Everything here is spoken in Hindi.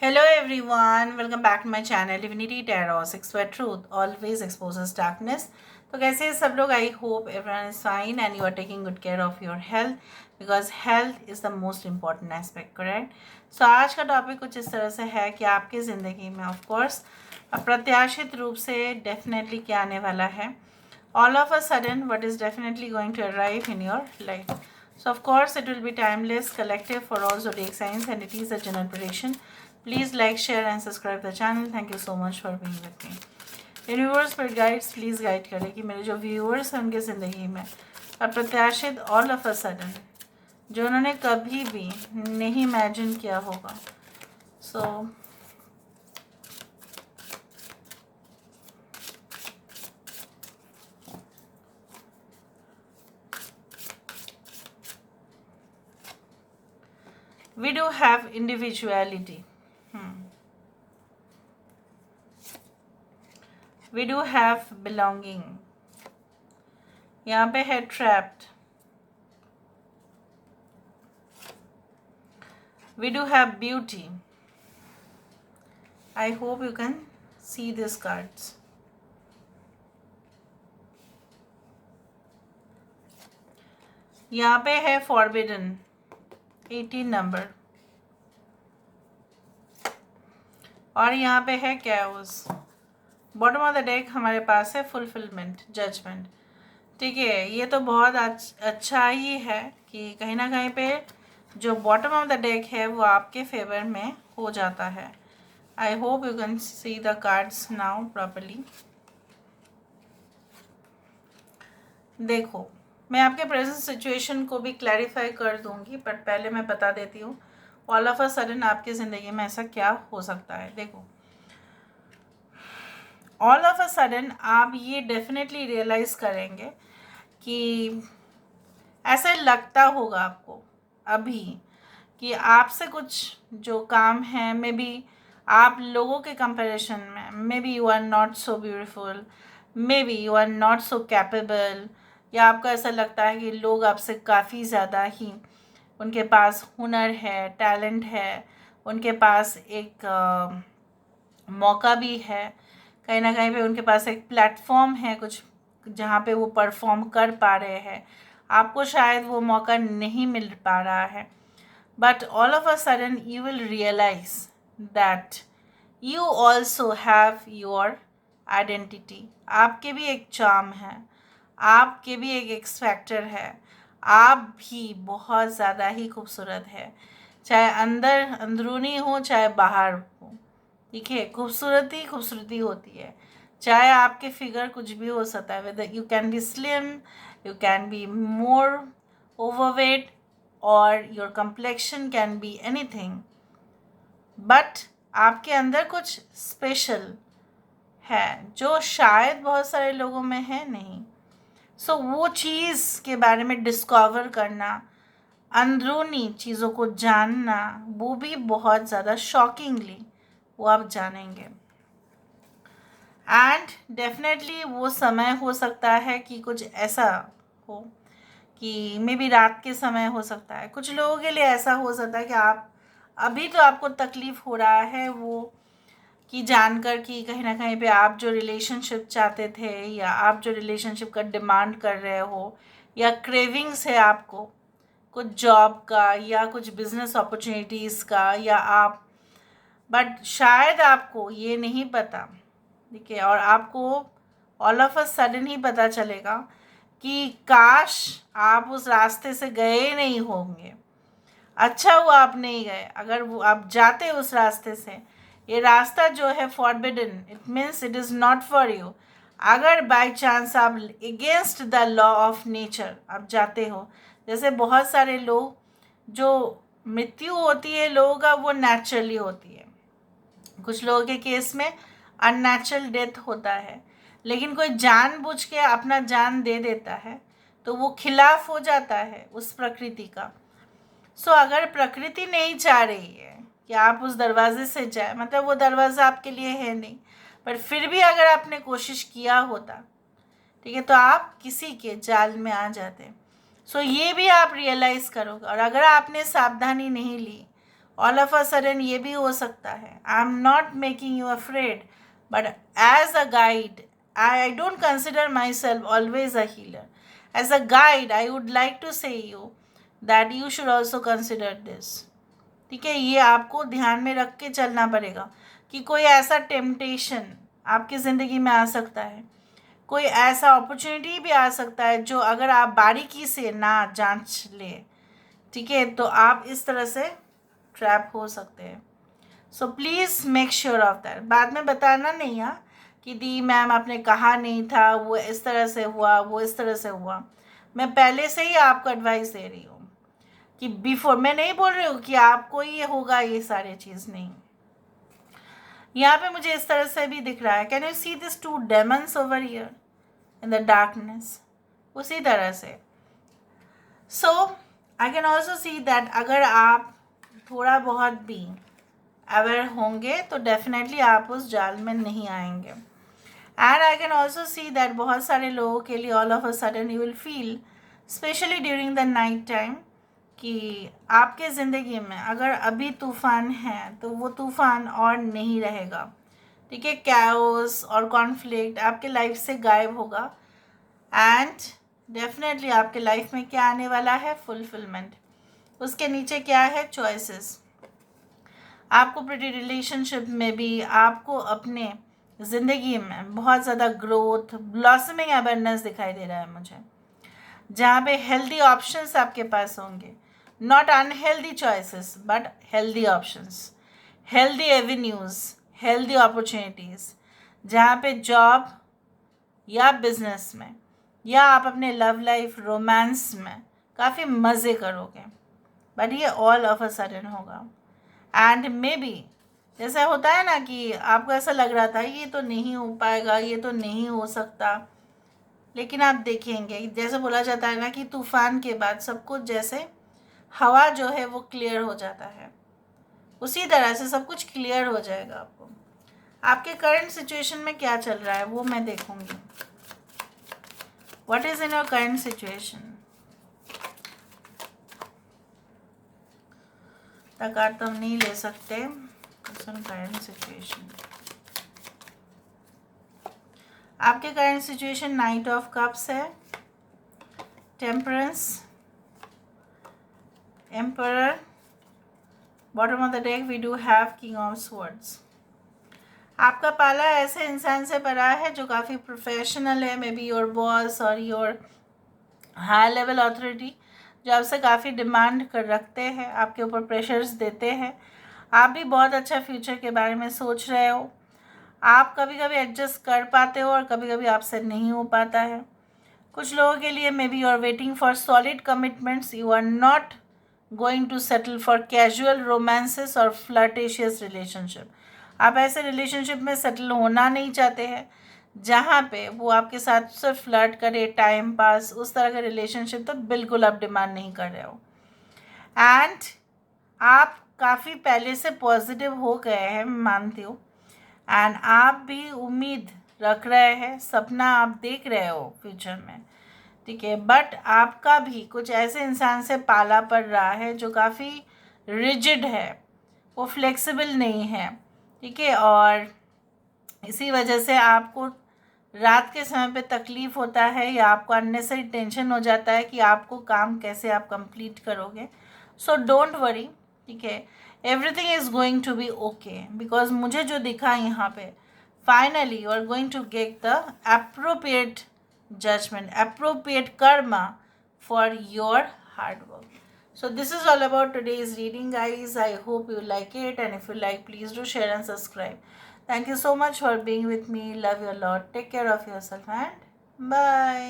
Hello everyone, welcome back to my channel Divinity Tarot 6 where truth always exposes darkness. तो कैसे हैं सब लोग? I hope everyone is fine and you are taking good care of your health because health is the most important aspect, correct? So आज का टॉपिक कुछ इस तरह से है कि आपकी ज़िंदगी में ऑफ कोर्स अप्रत्याशित रूप से डेफिनेटली क्या आने वाला है. All of a sudden what is definitely going to arrive in your life. So of course it will be timeless, collective for all zodiac signs, and it is a general prediction. Please like, share and subscribe the channel. Thank you so much for being with me. Universe पर गाइड्स प्लीज़ गाइड करें कि मेरे जो व्यूअर्स हैं उनकी ज़िंदगी में अप्रत्याशित ऑल ऑफ अ सडन जो उन्होंने कभी भी नहीं इमेजिन किया होगा. सो we do have individuality. We do have belonging. यहाँ पे है trapped. We do have beauty. I hope you can see these cards. यहाँ पे है forbidden 18 नंबर और यहाँ पे है chaos. Bottom of the deck हमारे पास है फुलफिलमेंट, जजमेंट. ठीक है, ये तो बहुत अच्छा ही है कि कहीं ना कहीं पे जो बॉटम ऑफ द डेक है वो आपके फेवर में हो जाता है. I hope you can see the cards now properly. देखो, मैं आपके प्रेजेंट सिचुएशन को भी क्लैरिफाई कर दूंगी, बट पहले मैं बता देती हूँ ऑल ऑफ अ सडन आपकी ज़िंदगी में ऐसा क्या हो सकता है. देखो, ऑल ऑफ अ सडन आप ये डेफिनेटली रियलाइज़ करेंगे कि ऐसे लगता होगा आपको अभी कि आपसे कुछ जो काम है मे बी आप लोगों के कंपैरिजन में maybe you are not so beautiful, maybe you are not so capable, या आपको ऐसा लगता है कि लोग आपसे काफ़ी ज़्यादा ही उनके पास हुनर है, टैलेंट है, उनके पास एक मौका भी है, कहीं ना कहीं पे उनके पास एक प्लेटफॉर्म है कुछ जहाँ पे वो परफॉर्म कर पा रहे हैं. आपको शायद वो मौका नहीं मिल पा रहा है, but all of a sudden you will realize that you also have your identity. आपके भी एक चार्म है, आपके भी एक एक्स फैक्टर है, आप भी बहुत ज़्यादा ही खूबसूरत है, चाहे अंदरूनी हो चाहे बाहर हो. ठीक है, खूबसूरती होती है, चाहे आपके फिगर कुछ भी हो सकता है. Whether you can be slim, you can be more overweight और your complexion can be anything, but आपके अंदर कुछ स्पेशल है जो शायद बहुत सारे लोगों में है नहीं. सो वो चीज़ के बारे में डिस्कवर करना, अंदरूनी चीज़ों को जानना, वो भी बहुत ज़्यादा शॉकिंगली वो आप जानेंगे. एंड डेफिनेटली वो समय हो सकता है कि कुछ ऐसा हो कि मे बी रात के समय हो सकता है. कुछ लोगों के लिए ऐसा हो सकता है कि आप अभी तो आपको तकलीफ़ हो रहा है वो कि जानकर कि कहीं ना कहीं पे आप जो रिलेशनशिप चाहते थे या आप जो रिलेशनशिप का डिमांड कर रहे हो या क्रेविंग्स है आपको कुछ जॉब का या कुछ बिजनेस अपॉर्चुनिटीज़ का, या आप बट शायद आपको ये नहीं पता. ठीक है, और आपको ऑल ऑफ अ सडन ही पता चलेगा कि काश आप उस रास्ते से गए नहीं होंगे. अच्छा हुआ आप नहीं गए. अगर वो आप जाते उस रास्ते से, ये रास्ता जो है forbidden, it means it is not for you. अगर बाय चांस आप against the law of nature आप जाते हो, जैसे बहुत सारे लोग जो मृत्यु होती है लोगों का वो नेचुरली होती है, कुछ लोगों के केस में अननेचुरल डेथ होता है, लेकिन कोई जानबूझ के अपना जान दे देता है तो वो खिलाफ हो जाता है उस प्रकृति का. सो अगर प्रकृति नहीं चाह रही है कि आप उस दरवाजे से जाए, मतलब वो दरवाज़ा आपके लिए है नहीं, पर फिर भी अगर आपने कोशिश किया होता, ठीक है, तो आप किसी के जाल में आ जाते. सो ये भी आप रियलाइज़ करोगे. और अगर आपने सावधानी नहीं ली ऑल ऑफ अ सडन ये भी हो सकता है. I am not making you afraid, but as a guide, I don't consider myself always a healer. As a guide, I would like to say you that you should also consider this. ठीक है, ये आपको ध्यान में रख के चलना पड़ेगा कि कोई ऐसा टेम्पटेशन आपकी ज़िंदगी में आ सकता है, कोई ऐसा अपॉर्चुनिटी भी आ सकता है जो अगर आप बारीकी से ना जांच ले, ठीक है, तो आप इस तरह से ट्रैप हो सकते हैं. So please make sure of that. बाद में बताना नहीं है कि दी मैम आपने कहा नहीं था, वो इस तरह से हुआ, वो इस तरह से हुआ. मैं पहले से ही आपको एडवाइस दे रही हूँ कि बिफोर, मैं नहीं बोल रही हूँ कि आपको ये होगा, ये सारी चीज़ नहीं. यहाँ पे मुझे इस तरह से भी दिख रहा है. Can you see this 2 demons over here in the darkness? उसी तरह से. So I can also see that अगर आप थोड़ा बहुत भी अवेयर होंगे तो डेफिनेटली आप उस जाल में नहीं आएंगे. And I can also see that बहुत सारे लोगों के लिए all of a sudden you will feel, specially during the night time, कि आपके ज़िंदगी में अगर अभी तूफ़ान है तो वो तूफ़ान और नहीं रहेगा. ठीक है, कैओस और कॉन्फ्लिक्ट आपके लाइफ से गायब होगा. एंड डेफिनेटली आपके लाइफ में क्या आने वाला है? फुलफिलमेंट. उसके नीचे क्या है? चॉइसेस. आपको प्रीटी रिलेशनशिप में भी आपको अपने ज़िंदगी में बहुत ज़्यादा ग्रोथ, ब्लॉसमिंग अवेयरनेस दिखाई दे रहा है मुझे, जहाँ पे हेल्दी ऑप्शंस आपके पास होंगे. Not unhealthy choices but healthy options, healthy avenues, healthy opportunities, जहाँ पे जॉब या बिजनेस में या आप अपने लव लाइफ, रोमांस में काफ़ी मज़े करोगे. बट ये ऑल ऑफ अ सडन होगा. एंड मे बी जैसा होता है ना कि आपको ऐसा लग रहा था ये तो नहीं हो पाएगा, ये तो नहीं हो सकता, लेकिन आप देखेंगे जैसे बोला जाता है ना कि तूफ़ान के बाद सब कुछ जैसे हवा जो है वो क्लियर हो जाता है, उसी तरह से सब कुछ क्लियर हो जाएगा. आपको आपके करंट सिचुएशन में क्या चल रहा है वो मैं देखूंगी. What is in your current situation? तकार तो हम नहीं ले सकते. करंट सिचुएशन, आपके current situation knight of cups है, temperance, emperor, bottom of the deck we do have king of swords. आपका पाला ऐसे इंसान से पड़ा है जो काफ़ी प्रोफेशनल है, मे बी योर बॉस और योर हाई लेवल अथॉरिटी, जो आपसे काफ़ी डिमांड कर रखते हैं, आपके ऊपर प्रेशर्स देते हैं. आप भी बहुत अच्छा फ्यूचर के बारे में सोच रहे हो. आप कभी कभी एडजस्ट कर पाते हो और कभी कभी आपसे नहीं हो पाता है. कुछ लोगों के लिए maybe you are waiting for solid commitments. You are not going to settle for casual romances और फ्लर्टेशियस रिलेशनशिप. आप ऐसे रिलेशनशिप में सेटल होना नहीं चाहते हैं जहाँ पे वो आपके साथ सिर्फ फ्लर्ट करे, टाइम पास, उस तरह का रिलेशनशिप तो बिल्कुल आप डिमांड नहीं कर रहे हो. एंड आप काफ़ी पहले से पॉजिटिव हो गए हैं, मानती हूँ. एंड आप भी उम्मीद रख रहे हैं, सपना आप देख रहे हो फ्यूचर में, ठीक है. बट आपका भी कुछ ऐसे इंसान से पाला पड़ रहा है जो काफ़ी रिजिड है, वो फ्लेक्सिबल नहीं है, ठीक है. और इसी वजह से आपको रात के समय पे तकलीफ़ होता है या आपको अननेसरी टेंशन हो जाता है कि आपको काम कैसे आप कंप्लीट करोगे. सो डोंट वरी, ठीक है. Everything is going to be okay, because मुझे जो दिखा यहाँ पे, finally you are going to get the appropriate judgment, appropriate karma for your hard work. So this is all about today's reading, guys. I hope you like it, and if you like, please do share and subscribe. Thank you so much for being with me. Love you a lot. Take care of yourself and bye.